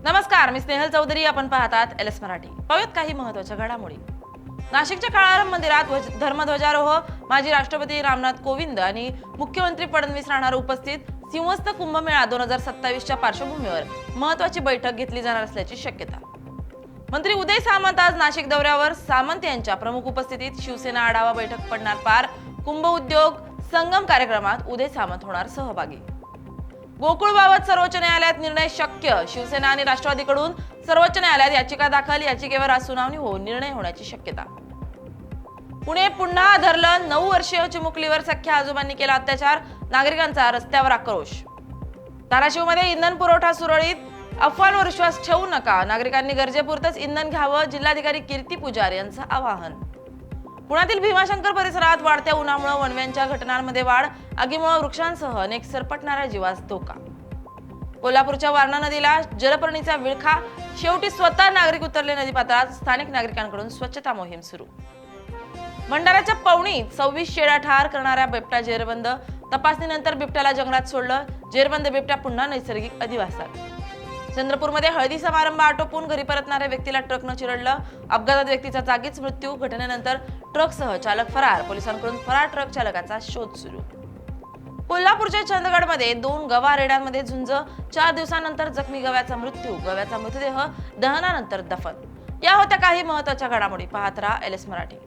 नमस्कार, मी स्नेहल चौधरी. आपण पाहतात एलएस मराठी. पाहूयात काही महत्त्वाच्या घडामोडी. नाशिकच्या काळाराम मंदिरात धर्मध्वजारोह माजी राष्ट्रपती रामनाथ कोविंद आणि मुख्यमंत्री फडणवीस राहणार उपस्थित. सिंहस्थ कुंभमेळा 2027च्या पार्श्वभूमीवर महत्त्वाची बैठक घेतली जाणार असल्याची शक्यता. मंत्री उदय सामंत आज नाशिक दौऱ्यावर. सामंत यांच्या प्रमुख उपस्थितीत शिवसेना आढावा बैठक पडणार पार. कुंभ उद्योग संगम कार्यक्रमात उदय सामंत होणार सहभागी. गोकुळबाबत सर्वोच्च न्यायालयात निर्णय शक्य. शिवसेना आणि राष्ट्रवादीकडून सर्वोच्च न्यायालयात याचिका दाखल. याचिकेवर आज सुनावणी होऊन निर्णय होण्याची शक्यता. पुणे पुन्हा धरलं. 9 वर्षीय चिमुकलीवर सख्या आजोबांनी केला अत्याचार. नागरिकांचा रस्त्यावर आक्रोश. धाराशिवमध्ये इंधन पुरवठा सुरळीत. अफवांवर विश्वास ठेवू नका. नागरिकांनी गरजेपुरतच इंधन घ्यावं. जिल्हाधिकारी कीर्ती पुजारी यांचं आवाहन. पुण्यातील भीमाशंकर परिसरात वाढत्या उन्हामुळे वणव्यांच्या घटनांमध्ये वाढ. आगीमुळे वृक्षांसह अनेक सरपटणाऱ्या जीवास धोका. कोल्हापूरच्या वारणा नदीला जलपर्णीचा विळखा. शेवटी स्वतः नागरिक उतरले नदीपात्रात. स्थानिक नागरिकांकडून स्वच्छता मोहीम सुरू. भंडाऱ्याच्या पवणीत 26 शेळ्या ठार करणाऱ्या बिबट्या जेरबंद. तपासणीनंतर बिबट्याला जंगलात सोडलं. जेरबंद बिबट्या पुन्हा नैसर्गिक अधिवासात. चंद्रपूरमध्ये हळदी समारंभ आटोपून घरी परतणाऱ्या व्यक्तीला ट्रकनं चिरडलं. अपघातात व्यक्तीचा जागीच मृत्यू. घटनेनंतर ट्रकसह चालक फरार. पोलिसांकडून फरार ट्रक चालकाचा शोध सुरू. कोल्हापूरच्या चंदगडमध्ये 2 गवा रेड्यांमध्ये झुंज. 4 दिवसांनंतर जखमी गव्याचा मृत्यू. गव्याचा मृतदेह दहनानंतर दफन. या होत्या काही महत्त्वाच्या घडामोडी. पाहत राहा एलएस मराठी.